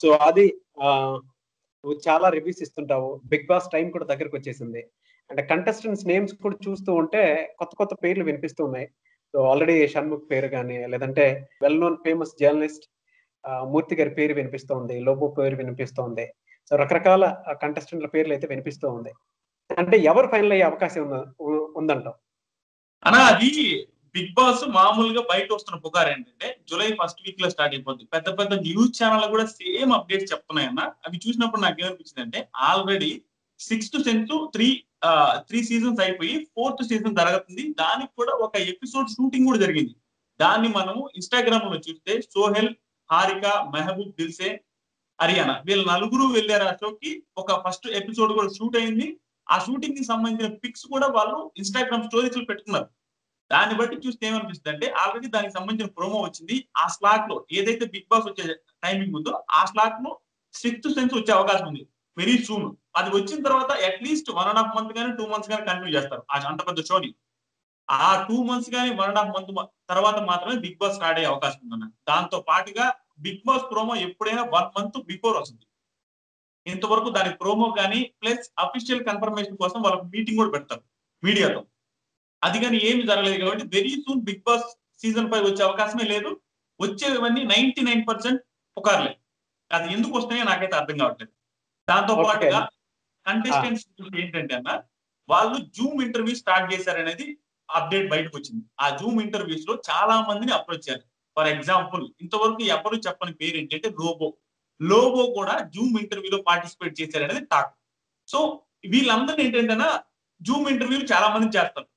So అది నువ్వు చాలా రివ్యూస్ ఇస్తుంటావు. 'బిగ్ బాస్' టైమ్ కూడా దగ్గరకొచ్చేసింది. అంటే కంటెస్టెంట్స్ నేమ్స్ కూడా చూస్తూ ఉంటే కొత్త కొత్త పేర్లు వినిపిస్తూ ఉన్నాయి. సో ఆల్రెడీ 'షణ్ముఖ్' పేరు గాని, లేదంటే వెల్ నోన్ ఫేమస్ జర్నలిస్ట్ 'మూర్తి' గారి పేరు వినిపిస్తోంది. 'లోబో' పేరు వినిపిస్తోంది. సో రకరకాల కంటెస్టెంట్‌ల పేర్లయితే వినిపిస్తూ ఉంది. అంటే ఎవరు ఫైనల్ అయ్యే అవకాశం ఉందంటావు? అన్నా అది బిగ్ బాస్ మామూలుగా బయట వస్తున్న పుకారు ఏంటంటే జూలై ఫస్ట్ వీక్ లో స్టార్ట్ అయిపోద్ది. పెద్ద పెద్ద న్యూస్ ఛానల్ కూడా సేమ్ అప్డేట్స్ చెప్తున్నాయన్న. అవి చూసినప్పుడు నాకు ఏమనిపించింది అంటే ఆల్రెడీ 6th సెన్స్ 3 సీజన్స్ అయిపోయి 4th సీజన్ జరుగుతుంది. దానికి కూడా ఒక ఎపిసోడ్ షూటింగ్ కూడా జరిగింది. దాన్ని మనము ఇన్స్టాగ్రామ్ లో చూస్తే సోహెల్, హారిక, మెహబూబ్, దిల్సే, హరియానా వీళ్ళు నలుగురు వెళ్ళారు ఆ షోకి. ఒక ఫస్ట్ ఎపిసోడ్ కూడా షూట్ అయింది. ఆ షూటింగ్ కి సంబంధించిన పిక్స్ కూడా వాళ్ళు ఇన్స్టాగ్రామ్ స్టోరీస్ లో పెట్టుకున్నారు. దాన్ని బట్టి చూస్తే ఏమనిపిస్తుంది అంటే ఆల్రెడీ దానికి సంబంధించిన ప్రోమో వచ్చింది. ఆ స్లాట్ లో ఏదైతే బిగ్ బాస్ వచ్చే టైమింగ్ ఉందో ఆ స్లాట్ లో 6th సెన్స్ వచ్చే అవకాశం ఉంది వెరీ సూన్. అది వచ్చిన తర్వాత అట్లీస్ట్ 1.5 month కానీ 2 months కానీ కంటిన్యూ చేస్తారు అంత పెద్ద షోని. ఆ 2 months కానీ 1.5 month తర్వాత మాత్రమే బిగ్ బాస్ స్టార్ట్ అయ్యే అవకాశం ఉందన్న. దాంతో పాటుగా బిగ్ బాస్ ప్రోమో ఎప్పుడైనా 1 month బిఫోర్ వస్తుంది. ఇంతవరకు దాని ప్రోమో కానీ ప్లస్ అఫీషియల్ కన్ఫర్మేషన్ కోసం వాళ్ళకి మీటింగ్ కూడా పెడతారు మీడియాతో. అది కానీ ఏమి జరగలేదు కాబట్టి very soon Bigg Boss season 5 వచ్చే అవకాశమే లేదు. వచ్చేవన్నీ 99% పుకార్లే. అది ఎందుకు వస్తాయో నాకైతే అర్థం కావట్లేదు. దాంతో పాటుగా కంటెస్టెంట్స్ ఏంటంటే అన్న వాళ్ళు జూమ్ ఇంటర్వ్యూ స్టార్ట్ చేశారనేది అప్డేట్ బయటకు వచ్చింది. ఆ జూమ్ ఇంటర్వ్యూస్ లో చాలా మందిని అప్రోచ్ చేశారు. ఫర్ ఎగ్జాంపుల్ ఇంతవరకు ఎవరు చెప్పని పేరు ఏంటంటే లోబో కూడా జూమ్ ఇంటర్వ్యూలో పార్టిసిపేట్ చేశారనేది టాక్. సో వీళ్ళందరినీ ఏంటంటే జూమ్ ఇంటర్వ్యూలు చాలా మంది చేస్తారు.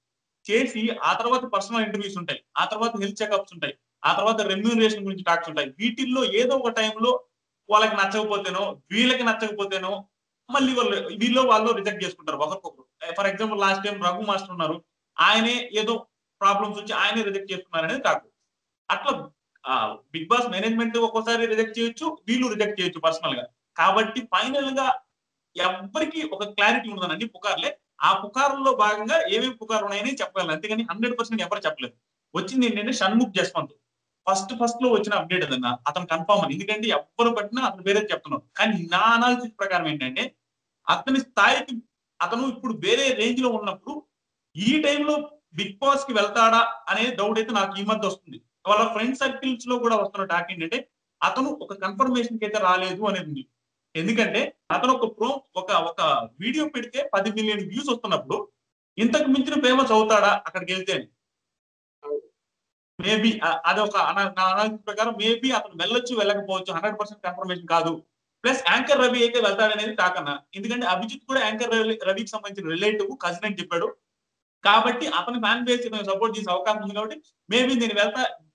చేసి ఆ తర్వాత పర్సనల్ ఇంటర్వ్యూస్ ఉంటాయి. ఆ తర్వాత హెల్త్ చెకప్స్ ఉంటాయి. ఆ తర్వాత రెమ్యూనరేషన్ గురించి టాక్స్ ఉంటాయి. వీటిల్లో ఏదో ఒక టైంలో వాళ్ళకి నచ్చకపోతేనో వీళ్ళకి నచ్చకపోతేనో మళ్ళీ వాళ్ళు రిజెక్ట్ చేసుకుంటారు ఒకరికొకరు. For example last time Raghu master ఉన్నారు. ఆయనే ఏదో ప్రాబ్లమ్స్ వచ్చి ఆయనే రిజెక్ట్ చేస్తున్నారు అనేది టాక్. అట్లా బిగ్ బాస్ మేనేజ్మెంట్ ఒక్కోసారి రిజెక్ట్ చేయొచ్చు, వీళ్ళు రిజెక్ట్ చేయొచ్చు పర్సనల్ గా. కాబట్టి ఫైనల్ గా ఎవ్వరికి ఒక క్లారిటీ ఉండదు. అన్ని పుకార్లే. ఆ పుకారుల్లో భాగంగా ఏమేమి పుకార్లు ఉన్నాయని చెప్పగలను. అంతేగాని 100% ఎవరు చెప్పలేదు. వచ్చింది ఏంటంటే షణ్ముఖ్ జస్వంత్ ఫస్ట్ లో వచ్చిన అప్డేట్ అదన్నా అతను కన్ఫర్మ్ అని. ఎందుకంటే ఎవరు పట్టినా అతను వేరే చెప్తున్నారు. కానీ నా అనాలిసిస్ ప్రకారం ఏంటంటే అతని స్థాయికి అతను ఇప్పుడు వేరే రేంజ్ లో ఉన్నప్పుడు ఈ టైంలో బిగ్ బాస్ కి వెళ్తాడా అనే డౌట్ అయితే నాకు ఈ మధ్య వస్తుంది. వాళ్ళ ఫ్రెండ్ సర్కిల్స్ లో కూడా వస్తున్న టాక్ ఏంటంటే అతను ఒక కన్ఫర్మేషన్ కి అయితే రాలేదు అనేది ఉంది. ఎందుకంటే అతను ఒక వీడియో పెడితే 10 million వ్యూస్ వస్తున్నప్పుడు ఇంతకు మించిన ఫేమస్ అవుతాడా అక్కడికి వెళ్తే? మేబీ అది ఒక నా అనాలిసిస్ ప్రకారం మేబీ అతను వెళ్ళొచ్చు వెళ్ళకపోవచ్చు. 100% కన్ఫర్మేషన్ కాదు. ప్లస్ యాంకర్ రవి అయితే వెళ్తాడనేది టాక్ అన్న. ఎందుకంటే అభిజిత్ కూడా యాంకర్ రవికి సంబంధించిన రిలేటివ్ కజిన్ అని చెప్పాడు. కాబట్టి అతని ఫ్యాన్ బేస్ సపోర్ట్ చేసే అవకాశం ఉంది. కాబట్టి మేబీ నేను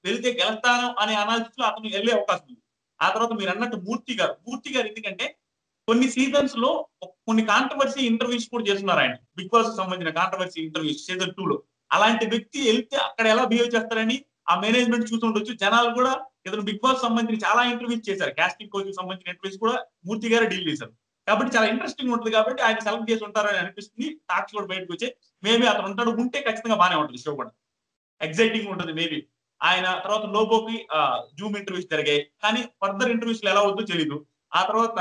వెళ్తే గెలుస్తాను అనే అనాలిసిస్ లో అతను వెళ్ళే అవకాశం ఉంది. ఆ తర్వాత మీరు అన్నట్టు మూర్తి గారు ఎందుకంటే కొన్ని సీజన్స్ లో కొన్ని కాంట్రవర్సీ ఇంటర్వ్యూస్ కూడా చేస్తున్నారు ఆయన. బిగ్ బాస్ కి సంబంధించిన కాంట్రవర్సీ ఇంటర్వ్యూస్ సీజన్ 2 లో. అలాంటి వ్యక్తి వెళ్తే అక్కడ ఎలా బిహేవ్ చేస్తారని ఆ మేనేజ్మెంట్ చూస్తుండొచ్చు. జనాలు కూడా ఇతను బిగ్ బాస్ సంబంధించిన చాలా ఇంటర్వ్యూస్ చేశారు. కాస్టింగ్ కోచ్ సంబంధించిన ఇంటర్వ్యూస్ కూడా మూర్తి గారే డీల్ చేశారు. కాబట్టి చాలా ఇంట్రెస్టింగ్ ఉంటుంది. కాబట్టి ఆయన సెలెక్ట్ చేసి ఉంటారని అనిపిస్తుంది. టాక్స్ కూడా బయటకు వచ్చాయి. మేబీ అతను ఉంటాడు. ఉంటే ఖచ్చితంగా బాగానే ఉంటుంది. షో కూడా ఎగ్జైటింగ్ ఉంటుంది. మేబీ ఆయన తర్వాత లోబోకి జూమ్ ఇంటర్వ్యూస్ జరిగాయి. కానీ ఫర్దర్ ఇంటర్వ్యూస్ ఎలా అవుతుందో తెలియదు. ఆ తర్వాత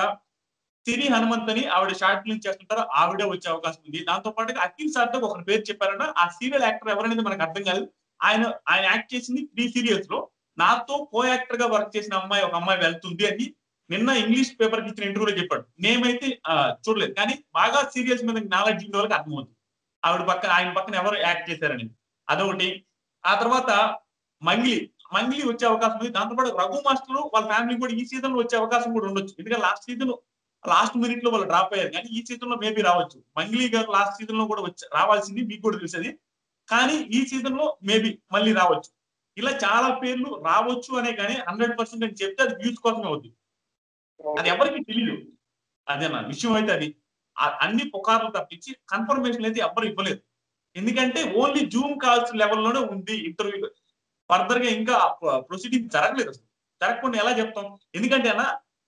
సిరి హనుమంత్ అని ఆవిడ షార్ట్ ఫిల్మ్ చేస్తుంటారో ఆవిడే వచ్చే అవకాశం ఉంది. దాంతో పాటుగా అఖిల్ సార్థక్ ఒకరి పేరు చెప్పారన్న. ఆ సీరియల్ యాక్టర్ ఎవరనేది మనకు అర్థం కాదు. ఆయన యాక్ట్ చేసింది 3 సీరియల్స్ లో. నాతో కో యాక్టర్ గా వర్క్ చేసిన ఒక అమ్మాయి వెళ్తుంది అని నిన్న ఇంగ్లీష్ పేపర్ కి ఇచ్చిన ఇంటర్వ్యూలో చెప్పాడు. నేమైతే చూడలేదు. కానీ బాగా సీరియల్స్ మీద నాలెడ్జ్ ఉన్న వాళ్ళకి అర్థమవుతుంది ఆయన పక్కన ఎవరు యాక్ట్ చేశారని. అదొకటి. ఆ తర్వాత మంగ్లీ వచ్చే అవకాశం ఉంది. దాంతో పాటు రఘు మాస్టర్ వాళ్ళ ఫ్యామిలీ కూడా ఈ సీజన్ లో వచ్చే అవకాశం కూడా ఉండొచ్చు. ఎందుకంటే లాస్ట్ మినిట్ లో వాళ్ళు డ్రాప్ అయ్యారు. కానీ ఈ సీజన్ లో మేబీ రావచ్చు. మంగ్లీ గారు లాస్ట్ సీజన్ లో కూడా రావాల్సింది, మీకు కూడా తెలిసేది. కానీ ఈ సీజన్ లో మేబీ మళ్ళీ రావచ్చు. ఇలా చాలా పేర్లు రావచ్చు అనే కానీ 100% అని చెప్తే అది వ్యూస్ కోసమే అవుతుంది. అది ఎవరికి తెలియదు. అదే నా విషయం అయితే అది. అన్ని పుకార్లు తప్పించి కన్ఫర్మేషన్ అయితే ఎవ్వరు ఇవ్వలేదు. ఎందుకంటే ఓన్లీ జూమ్ కాల్స్ లెవెల్లోనే ఉంది ఇంటర్వ్యూ. ఫర్దర్ గా ఇంకా ప్రొసీడింగ్ జరగలేదు. అసలు జరగకుండా ఎలా చెప్తాం? ఎందుకంటే అన్న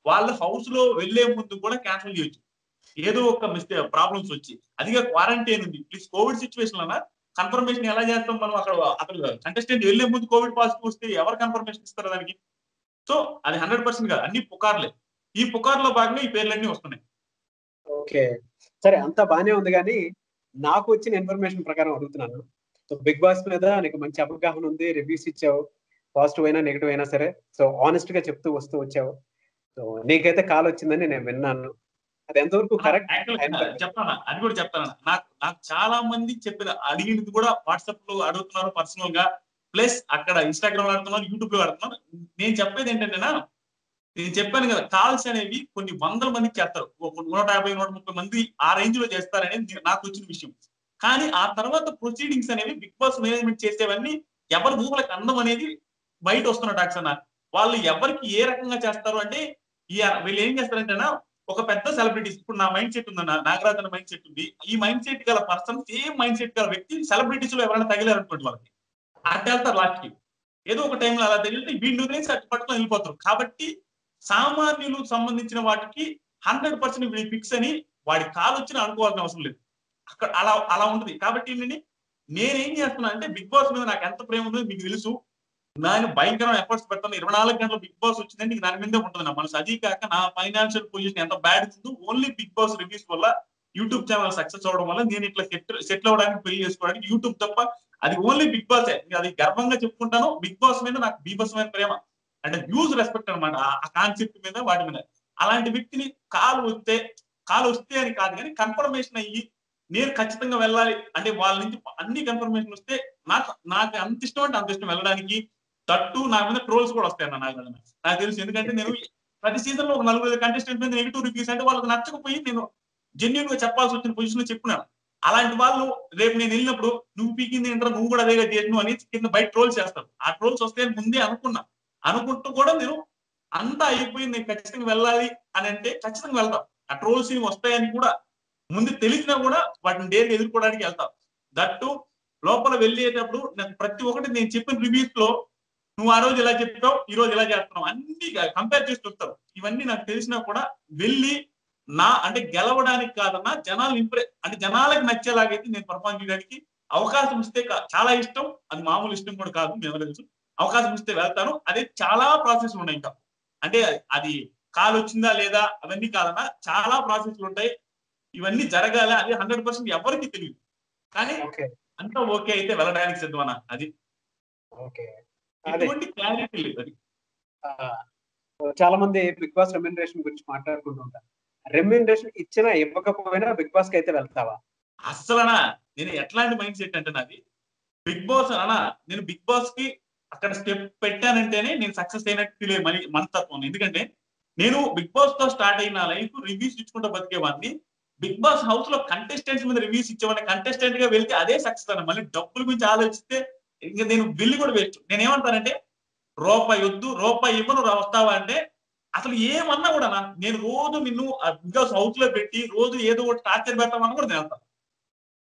వాళ్ళ హౌస్ లో వెళ్లే ముందు కూడా క్యాన్సిల్ చేయొచ్చు. ఏదో ఒక ప్రాబ్లమ్స్ వచ్చి. అదిగా క్వారంటైన్ ఉంది. ప్లీజ్ కోవిడ్ సిచ్యువేషన్ అన్న కన్ఫర్మేషన్ ఎలా చేస్తాం మనం? అక్కడ కంటెస్టెంట్ వెళ్లే ముందు కోవిడ్ పాజిటివ్ వస్తే ఎవరు కన్ఫర్మేషన్ ఇస్తారు దానికి? సో అది 100% కాదు. అన్ని పుకార్లే. ఈ పుకార్లో భాగంగా ఈ పేర్లన్నీ వస్తున్నాయి. ఓకే. సరే అంతా బానే ఉంది గానీ, నాకు వచ్చిన ఇన్ఫర్మేషన్ ప్రకారం అడుగుతున్నాను. సో 'బిగ్ బాస్' మీద నీకు మంచి అవగాహన ఉంది. రివ్యూస్ ఇచ్చావు. పాజిటివ్ అయినా, నెగెటివ్ అయినా సరే. సో హానెస్ట్‌గా చెప్తూ వస్తూ వచ్చావు. సో నీకైతే కాలొచ్చిందని నేను విన్నాను. అది ఎంతవరకు కరెక్ట్ యాక్చువల్‌గా అండ్ చెప్తానా? అది కూడా చెప్తానన్నా. నాకు నాకు చాలా మంది అడిగినది కూడా వాట్సాప్‌లో అడుగుతున్నారు పర్సనల్‌గా. ప్లస్ అక్కడ ఇన్‌స్టాగ్రామ్‌లో అడుగుతున్నారు, యూట్యూబ్‌లో అడుగుతున్నారు. నేను చెప్పేది ఏంటంటేనా, నేను చెప్పాను కదా! కాల్స్ అనేవి కొన్ని వందల మందికి చేస్తారు. ఒక 150, 130 మంది ఆ రేంజ్‌లో చేస్తారనేది నాకొచ్చిన విషయం. కానీ ఆ తర్వాత ప్రొసీడింగ్స్ అనేవి బిగ్ బాస్ మేనేజ్‌మెంట్ చేసేవన్నీ ఎవరి ఊహలకు అందం అనేది బయటొస్తున్న టాక్స్ అన్న. వాళ్ళు ఎవరికి ఏ రకంగా చేస్తారు అంటే, వీళ్ళు ఏం చేస్తారంటేనా, ఒక పెద్ద సెలబ్రిటీస్ ఇప్పుడు నా మైండ్ సెట్ ఉందన్న. నాగరాజు అన్న మైండ్ సెట్ ఉంది. ఈ మైండ్ సెట్ గల పర్సన్ సేమ్ మైండ్ సెట్ గల వ్యక్తి సెలబ్రిటీస్‌లో ఎవరైనా తగిలారనుకోండి వాళ్ళకి. అటెళ్తారు లాస్ట్‌కి. ఏదో ఒక టైంలో అలా తగిలితే వీడిని వదిలేసి అటు పట్టుకొని వెళ్ళిపోతారు. కాబట్టి సామాన్యులకు సంబంధించిన వాటికి 100% వీడు ఫిక్స్ అని వాడి కాలొచ్చినా అనుకోవాల్సిన అవసరం లేదు. అక్కడ అలా అలా ఉంటది. కాబట్టి ఏంటంటే నేనేం చేస్తున్నానంటే బిగ్ బాస్ మీద నాకు ఎంత ప్రేమ ఉందో మీకు తెలుసు. నేను భయంకరమైన ఎఫర్ట్స్ పెడతాను. 24 గంటలు బిగ్ బాస్ వచ్చిందంటే దాని మీదే ఉంటది నా మనసు. అది కాక నా ఫైనాన్షియల్ పొజిషన్ ఎంత బ్యాడ్ ఉందో ఓన్లీ బిగ్ బాస్ రివ్యూస్ వల్ల యూట్యూబ్ ఛానల్ సక్సెస్ అవ్వడం వల్ల నేను ఇట్లా సెటిల్ అవ్వడానికి, పెళ్లి చేసుకోవడానికి యూట్యూబ్ తప్ప అది ఓన్లీ బిగ్ బాసే. అది గర్వంగా చెప్పుకుంటాను. బిగ్ బాస్ మీద నాకు బీభత్సమైన ప్రేమ. అంటే హ్యూజ్ రెస్పెక్ట్ అన్నమాట. ఆ కాన్సెప్ట్ మీద వాటి మీద. అలాంటి వ్యక్తిని కాల్ వస్తే అని కాదు గానీ కన్ఫర్మేషన్ అయ్యి నేను ఖచ్చితంగా వెళ్ళాలి అంటే వాళ్ళ నుంచి అన్ని కన్ఫర్మేషన్ వస్తే నాకు అంత ఇష్టం అంటే అంత ఇష్టం వెళ్ళడానికి. తట్టు నా మీద ట్రోల్స్ కూడా వస్తాయన్న నాకు తెలుసు. ఎందుకంటే నేను ప్రతి సీజన్ లో ఒక 4 కంటెస్టెంట్ మీద నెగెటివ్ రివ్యూస్ అంటే వాళ్ళకి నచ్చకపోయి నేను జెన్యూన్ గా చెప్పాల్సి వచ్చిన పొజిషన్ లో చెప్పినాను. అలాంటి వాళ్ళు రేపు నేను వెళ్ళినప్పుడు నువ్వు పీకింది ఏంట్రా, నువ్వు కూడా అదేగా చేసినావు అని కింద బయట ట్రోల్స్ చేస్తారు. ఆ ట్రోల్స్ వస్తాయని ముందే అనుకున్నా. అనుకుంటూ కూడా నేను అంతా అయిపోయింది, నేను ఖచ్చితంగా వెళ్ళాలి అని అంటే ఖచ్చితంగా వెళ్తాం. ఆ ట్రోల్స్ వస్తాయని కూడా ముందు తెలిసినా కూడా వాటిని డేర్గా ఎదుర్కోవడానికి వెళ్తాం. దట్టు లోపల వెళ్ళేటప్పుడు నాకు ప్రతి ఒక్కటి నేను చెప్పిన రివ్యూస్ లో నువ్వు ఆ రోజు ఇలా చెప్పావు, ఈ రోజు ఇలా చేస్తున్నావు అన్ని కంపేర్ చేసి చెప్తావు. ఇవన్నీ నాకు తెలిసినా కూడా వెళ్ళి అంటే గెలవడానికి కాదన్నా జనాలు అంటే జనాలకు నచ్చేలాగైతే నేను పర్ఫార్మ్ చేయడానికి అవకాశం ఇస్తే చాలా ఇష్టం. అది మామూలు ఇష్టం కూడా కాదు, మేము తెలుసు. అవకాశం ఇస్తే వెళ్తాను. అదే చాలా ప్రాసెస్ ఉన్నాయి ఇంకా. అంటే అది కాల్ వచ్చిందా లేదా అవన్నీ కాదన్నా చాలా ప్రాసెస్లు ఉంటాయి. ఇవన్నీ జరగాలి అది 100% ఎవరికి తెలియదు. కానీ ఓకే. అంతా ఓకే అయితే వెళ్ళడానికి సిద్ధమన్నా. అది ఓకే. అదే. ఎటువంటి క్లారిటీ లేదు అది. ఆహ్, చాలా మంది 'బిగ్ బాస్' రెమ్యూనరేషన్ గురించి మాట్లాడుకుంటూ ఉంటారు. రెమ్యూనరేషన్ ఇచ్చినా, ఇవ్వకపోయినా 'బిగ్ బాస్'కి అయితే వెళ్తావా? అస్సలనా నేను ఎట్లాంటి మైండ్ సెట్ అంటే నాది బిగ్ బాస్ అనా నేను బిగ్ బాస్ కి అక్కడ స్టెప్ పెట్టానంటేనే నేను సక్సెస్ అయినట్టు ఫీల్ అయ్యే మనస్తత్వం. ఎందుకంటే నేను బిగ్ బాస్ తో స్టార్ట్ అయిన లైఫ్ రివ్యూస్ ఇచ్చుకుంటూ బతికేవాడిని. బిగ్ బాస్ హౌస్ లో కంటెస్టెంట్స్ మీద రివ్యూస్ ఇచ్చేవాడిని. కంటెస్టెంట్ గా వెళ్తే అదే సక్సెస్ అన్న. మళ్ళీ డబ్బుల గురించి ఆలోచిస్తే ఇంక నేను వెళ్ళి కూడా వేస్ట్. నేనేమంటానంటే రూపాయి వద్దు, రూపాయి ఇవ్వను వస్తావా అంటే అసలు ఏమన్నా కూడా నేను రోజు నిన్ను బిగ్ బాస్ హౌస్ లో పెట్టి రోజు ఏదో ఒకటి టార్చర్ పెడతామని కూడా నేను వెళ్తాను.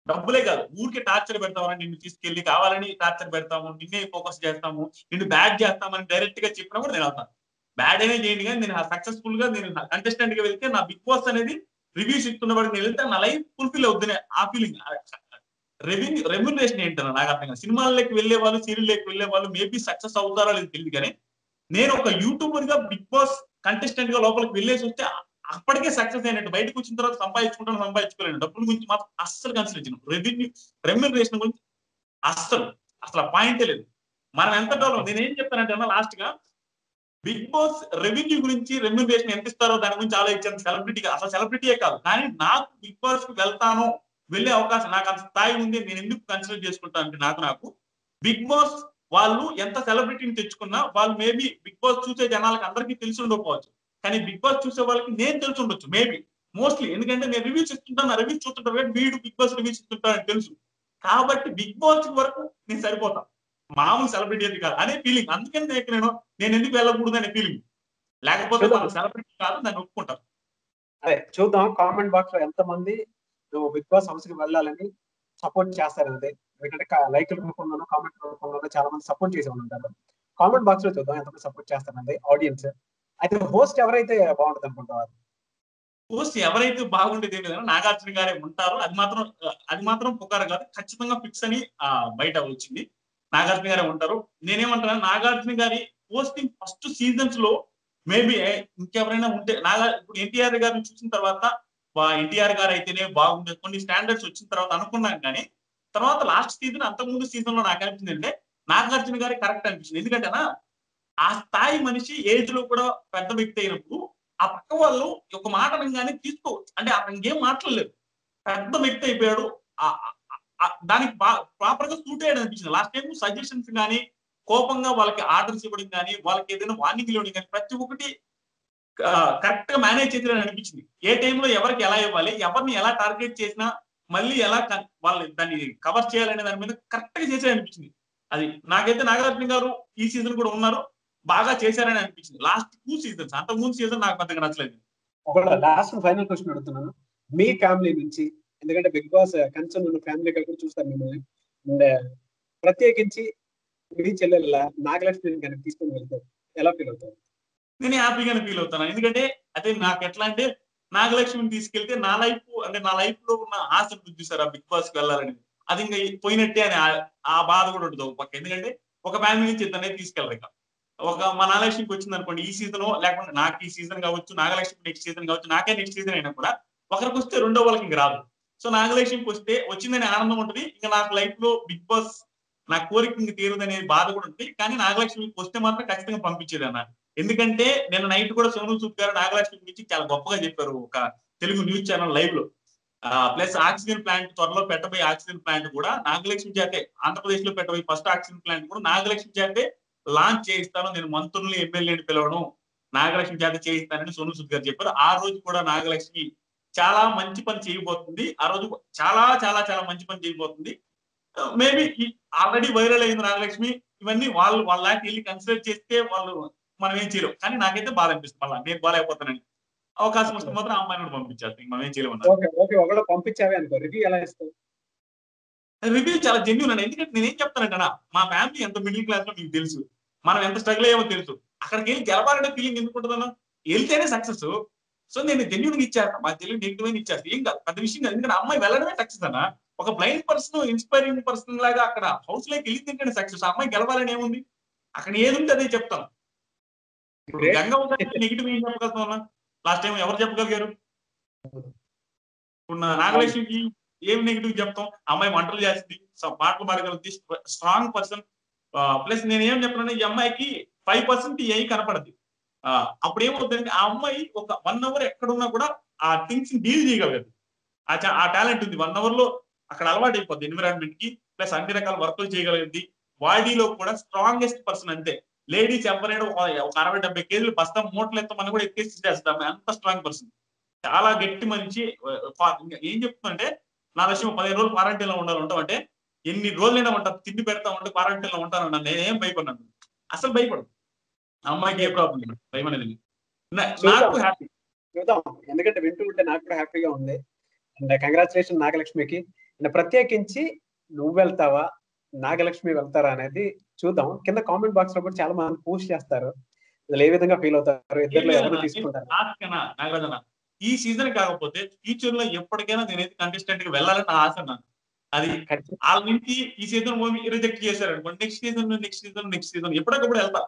డబ్బులే కాదు. ఊరికే టార్చర్ పెడతామని నిన్ను తీసుకెళ్ళి కావాలని టార్చర్ పెడతాము. నిన్నే ఫోకస్ చేస్తాము. నిన్ను బ్యాడ్ చేస్తామని డైరెక్ట్ గా చెప్పినా కూడా నేను వెళ్తాను. బ్యాడ్ అనే చేయండి కానీ నేను సక్సెస్ఫుల్ గా నేను కంటెస్టెంట్ గా వెళ్తే నా బిగ్ బాస్ అనేది రివ్యూస్ ఇస్తున్న వాడికి నేను వెళ్తే నా లైఫ్ ఫుల్ఫిల్ అవుతుంది. ఆ ఫీలింగ్ రెమ్యునరేషన్ ఏంటన్నా నాకు అర్థం కాదు. సినిమాల్లోకి వెళ్ళే వాళ్ళు, సీరియల్లోకి వెళ్ళే వాళ్ళు మేబీ సక్సెస్ అవుతారో లేదో తెలియదు కానీ నేను ఒక యూట్యూబర్ గా బిగ్ బాస్ కంటెస్టెంట్ గా లోపలికి వెళ్ళేసి వస్తే అప్పటికే సక్సెస్ అయినట్టు. బయటకు వచ్చిన తర్వాత సంపాదించుకోలేను. డబ్బుల గురించి మాత్రం అస్సలు కన్సిడర్ చేయను. రెమ్యూనరేషన్ గురించి అస్సలు అసలు ఆ పాయింటే లేదు. మనం ఎంత డెవలప్ నేనేం చెప్తానంటే లాస్ట్ గా బిగ్ బాస్ రెవెన్యూ గురించి రెమ్యూనరేషన్ ఎంత ఇస్తారో దాని గురించి ఆలోచించాను. సెలబ్రిటీగా అసలు సెలబ్రిటీయే కాదు. కానీ నాకు బిగ్ బాస్ కి వెళ్తాను, వెళ్ళే అవకాశం నాకు అంత స్థాయి ఉంది. నేను ఎందుకు కన్సిడర్ చేసుకుంటాను అంటే నాకు బిగ్ బాస్ వాళ్ళు ఎంత సెలబ్రిటీని తెచ్చుకున్నా వాళ్ళు మేబీ బిగ్ బాస్ చూసే జనాలకు అందరికీ తెలిసి ఉండకపోవచ్చు. కానీ బిగ్ బాస్ చూసే వాళ్ళకి నేను తెలిసి ఉండొచ్చు మేబీ. మోస్ట్లీ ఎందుకంటే నేను రివ్యూస్ ఇస్తుంటాను. నా రివ్యూస్ చూస్తుంటారు కాబట్టి వీడు బిగ్ బాస్ రివ్యూస్ ఇస్తుంటాడని తెలుసు. కాబట్టి బిగ్ బాస్ వరకు నేను సరిపోతా. మామూలు సెలబ్రిటీ అది కాదు అనే ఫీలింగ్. అందుకని నేను ఎందుకు వెళ్ళకూడదు అనే ఫీలింగ్. లేకపోతే చూద్దాం. మనం సెలబ్రిటీ కాదు దాన్ని ఒప్పుకుంటాం. అదే చూద్దాం కామెంట్ బాక్స్‌లో ఎంతమంది నువ్వు 'బిగ్ బాస్' హౌస్‌కి వెళ్ళాలని సపోర్ట్ చేస్తారనేది. ఎందుకంటే లైకుల రూపంలోనో, కామెంట్ రూపంలోనో చాలా మంది సపోర్ట్ చేసేవాళ్ళు ఉంటారు. కామెంట్ బాక్స్‌లో చూద్దాం ఎంతమంది సపోర్ట్ చేస్తారనేది ఆడియన్స్. అయితే హోస్ట్ ఎవరైతే బావుంటదనుకుంటావు? పోస్ట్ ఎవరైతే బాగుండేది ఏం లేదన్నా నాగార్జున గారే ఉంటారు. అది మాత్రం పుకారు కాదు. ఖచ్చితంగా ఫిక్స్ అని బయట వచ్చింది. నాగార్జున గారే ఉంటారు. నేనేమంటాను నాగార్జున గారి పోస్టింగ్ ఫస్ట్ సీజన్స్ లో మేబీ ఇంకెవరైనా ఉంటే నాగా ఇప్పుడు ఎన్టీఆర్ గారిని చూసిన తర్వాత ఎన్టీఆర్ గారు అయితేనే బాగుండేది, కొన్ని స్టాండర్డ్స్ వచ్చిన తర్వాత అనుకున్నాం. కానీ తర్వాత లాస్ట్ సీజన్, అంతకుముందు సీజన్ లో నాకు అనిపించింది అంటే నాగార్జున గారి కరెక్ట్ అనిపించింది. ఎందుకంటే ఆ స్థాయి మనిషి ఏజ్ లో కూడా పెద్ద వ్యక్తి అయినప్పుడు ఆ పక్క వాళ్ళు ఒక మాట అనగానే తీసుకోవచ్చు. అంటే అతను ఏం మాట్లాడలేదు, పెద్ద వ్యక్తి అయిపోయాడు. దానికి ప్రాపర్ గా సూట్ అయ్యాడు అనిపించింది. లాస్ట్ టైం సజెషన్స్ కానీ, కోపంగా వాళ్ళకి ఆర్డర్స్ ఇవ్వడం కానీ, వాళ్ళకి ఏదైనా వార్నింగ్ ఇవ్వడం కానీ, ప్రతి ఒక్కటి కరెక్ట్ గా మేనేజ్ చేసేదని అనిపించింది. ఏ టైంలో ఎవరికి ఎలా ఇవ్వాలి, ఎవరిని ఎలా టార్గెట్ చేసినా మళ్ళీ ఎలా వాళ్ళు దాన్ని కవర్ చేయాలనే దాని మీద కరెక్ట్ గా చేసే అనిపించింది. అది నాకైతే నాగార్జున గారు ఈ సీజన్ కూడా ఉన్నారు, బాగా చేశారని అనిపించింది. లాస్ట్ 2 సీజన్స్, అంత ముందు సీజన్ నాకు పెద్దగా నచ్చలేదు. ఒక లాస్ట్ ఫైనల్ క్వశ్చన్ అడుగుతున్నాను మీ ఫ్యామిలీ నుంచి, ఎందుకంటే బిగ్ బాస్ కన్సర్న్ ఉన్న ఫ్యామిలీగా కూడా చూస్తారు మిమ్మల్ని. అండ్ ప్రత్యేకించి మీ చెల్లెళ్ళ నాగలక్ష్మిని కనుక తీసుకుని వెళ్తారు, ఎలా ఫీల్ అవుతారు? నేను హ్యాపీగానే ఫీల్ అవుతాను. ఎందుకంటే అదే నాకు ఎట్లా అంటే నాగలక్ష్మిని తీసుకెళ్తే నా లైఫ్, అంటే నా లైఫ్ లో ఉన్న ఆశ చూసారు ఆ బిగ్ బాస్ కి వెళ్ళాలని, అది ఇంకా పోయినట్టే అని ఆ బాధ కూడా ఉంటుంది ఒక పక్క. ఎందుకంటే ఒక ఫ్యామిలీ నుంచి ఇద్దరినే తీసుకెళ్ళరు. ఇక మా నాగలక్ష్మికి వచ్చింది అనుకోండి ఈ సీజన్, లేకుంటే నాకు ఈ సీజన్ కావచ్చు, నాగలక్ష్మి నెక్స్ట్ సీజన్ కావచ్చు, నాకే నెక్స్ట్ సీజన్ అయినా కూడా ఒకరికి వస్తే రెండో వాళ్ళకి ఇంక రాదు. సో నాగలక్ష్మికి వస్తే వచ్చిందని ఆనందం ఉంటుంది. ఇంకా నాకు లైఫ్ లో బిగ్ బాస్ నా కోరిక ఇంక తీరుదనే బాధ కూడా ఉంటుంది. కానీ నాగలక్ష్మికి వస్తే మాత్రం ఖచ్చితంగా పంపించేది అన్న. ఎందుకంటే నిన్న నైట్ కూడా సోను సూద్ గారు నాగలక్ష్మి గురించి చాలా గొప్పగా చెప్పారు ఒక తెలుగు న్యూస్ ఛానల్ లైవ్ లో. ప్లస్ ఆక్సిజన్ ప్లాంట్ త్వరలో పెట్టబోయే ఆక్సిజన్ ప్లాంట్ కూడా నాగలక్ష్మి చేతే, ఆంధ్రప్రదేశ్ లో పెట్టబోయే ఫస్ట్ ఆక్సిజన్ ప్లాంట్ కూడా నాగలక్ష్మి చేతే లాంచ్ చేయిస్తాను, నేను మంత్రుల్ని ఎమ్మెల్యేని పిలవను, నాగలక్ష్మి చేత చేయిస్తానని సోను సూద్ గారు చెప్పారు. ఆ రోజు కూడా నాగలక్ష్మి చాలా మంచి పని చేయబోతుంది. ఆ రోజు చాలా చాలా చాలా మంచి పని చేయబోతుంది. మేబీ ఆల్రెడీ వైరల్ అయింది నాగలక్ష్మి. ఇవన్నీ వాళ్ళ లాంటి వెళ్ళి కన్సిడర్ చేస్తే వాళ్ళు మనం ఏం చేయలేం. కానీ నాకైతే బాధ అనిపిస్తుంది, మళ్ళీ నేను బాగాలేకపోతానని. అవకాశం వస్తే మాత్రం ఆ అమ్మాయిని కూడా పంపించేస్తాం, మనం ఏం చేయలేమన్నా. ఒకవేళ పంపించావే అనుకో, రివ్యూ ఎలా ఇస్తావు? రివ్యూ చాలా జెన్యూన్ అండి. ఎందుకంటే నేనేం చెప్తానంటే మా ఫ్యామిలీ ఎంత మిడిల్ క్లాస్ లో మీకు తెలుసు, మనం ఎంత స్ట్రగుల్ అయ్యామో తెలుసు. అక్కడికి వెళ్ళి గెలవాలనే ఫీలింగ్ ఎందుకు ఉంటుందన్నా, వెళ్తేనే సక్సెస్. సో నేను జెన్యూన్ గా ఇచ్చేస్తాను, మా తెలివి నెగిటివ్ అని ఇచ్చేస్తాను, ఏం కాదు, పెద్ద విషయం కాదు. ఎందుకంటే అమ్మాయి వెళ్ళడమే సక్సెస్ అన్న. ఒక బ్లైండ్ పర్సన్, ఇన్స్పైరింగ్ పర్సన్ లాగా అక్కడ హౌస్ లోకి వెళ్ళిందంటే సక్సెస్. అమ్మాయి గెలవాలని ఏముంది, అక్కడ ఏది ఉంటే అదే చెప్తాను. ఇప్పుడు గంగా నెగిటివ్ ఏం చెప్పగలుగుతాం అన్న, లాస్ట్ టైం ఎవరు చెప్పగలిగారు? ఇప్పుడు నాగలక్ష్మికి ఏం నెగిటివ్ చెప్తాం? అమ్మాయి వంటలు చేస్తుంది, పాటలు పాడగలుగుతుంది, స్ట్రాంగ్ పర్సన్. ప్లస్ నేను ఏం చెప్తున్నాను, ఈ అమ్మాయికి 5% ఏ కనపడదు. అప్పుడు ఏమవుతుందంటే ఆ అమ్మాయి ఒక 1 అవర్ ఎక్కడున్నా కూడా ఆ థింగ్స్ డీల్ చేయగలదు. ఆ టాలెంట్ ఉంది. 1 అవర్ లో అక్కడ అలవాటు అయిపోద్ది ఎన్విరాన్మెంట్ కి. ప్లస్ అన్ని రకాల వర్కులు చేయగలిగింది. బాడీలో కూడా స్ట్రాంగెస్ట్ పర్సన్ అంతే. లేడీస్ ఎవరైనా ఒక 60-70 కేజీలు బస్తా మూటలు ఎత్తమని కూడా ఎత్తేసి చేస్తాం, అంత స్ట్రాంగ్ పర్సన్. చాలా గట్టి మనిషి. ఏం చెప్తుందంటే నా విషయం 15 రోజులు క్వారంటైన్ లో ఉంటాం అంటే ఎన్ని రోజులైనా ఉంటాను, తిండి పెడతా ఉంటే క్వారంటైన్ లో ఉంటాను, నేనేం భయపడినాను, అసలు భయపడదు. అమ్మాయికి ఏ ప్రాబ్లం లేదు, భయం అనేది. నాకు హ్యాపీ. చూద్దాం, ఎందుకంటే వింటూ ఉంటే నాకు కూడా హ్యాపీగా ఉంది. And congratulation నాగలక్ష్మికి. అండ్ ప్రత్యేకించి నువ్వు వెళ్తావా, నాగలక్ష్మి వెళ్తారా అనేది చూద్దాం. కింద కామెంట్ బాక్స్ లో కూడా చాలా మంది పోస్ట్ చేస్తారు, అసలు ఏ విధంగా ఫీల్ అవుతారు, ఇద్దరు ఎవరు తీసుకుంటారు. నాగరాజన ఈ సీజన్ కాకపోతే ఫ్యూచర్ లో ఎప్పటికైనా నేనైతే కంటెస్టెంట్ కి వెళ్ళాలని నా ఆశ. అది వాళ్ళ నుంచి ఈ సీజన్ మూవీ రిజెక్ట్ చేశారు అనుకోండి, నెక్స్ట్ సీజన్ ఎప్పటికప్పుడు వెళ్తా.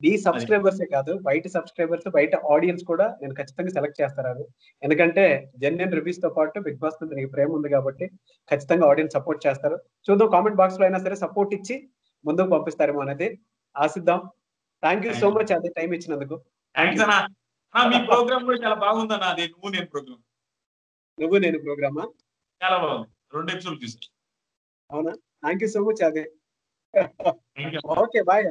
ఈ సబ్స్క్రైబర్సే కాదు, బయట సబ్స్క్రైబర్స్, బయట ఆడియన్స్ కూడా నేను ఖచ్చితంగా సెలెక్ట్ చేస్తారు. ఎందుకంటే జెన్యున్ రివ్యూస్ తో పాటు బిగ్ బాస్ మీద నీకు ప్రేమ ఉంది కాబట్టి ఖచ్చితంగా ఆడియన్స్ సపోర్ట్ చేస్తారు. చూద్దాం, కామెంట్ బాక్స్ లో అయినా సరే సపోర్ట్ ఇచ్చి ముందుకు పంపిస్తారేమో అనేది ఆశిద్దాం. థ్యాంక్ యూ సో మచ్ అదే టైం ఇచ్చినందుకు. మీ ప్రోగ్రామ్ కూడా చాలా బాగుందన్న. అది నువ్వు నేను ప్రోగ్రామా చాలా బాగుంది, 2 ఎపిసోడ్ చూసాను. అవునా, థ్యాంక్ యూ సో మచ్ అదే. Okay, bye.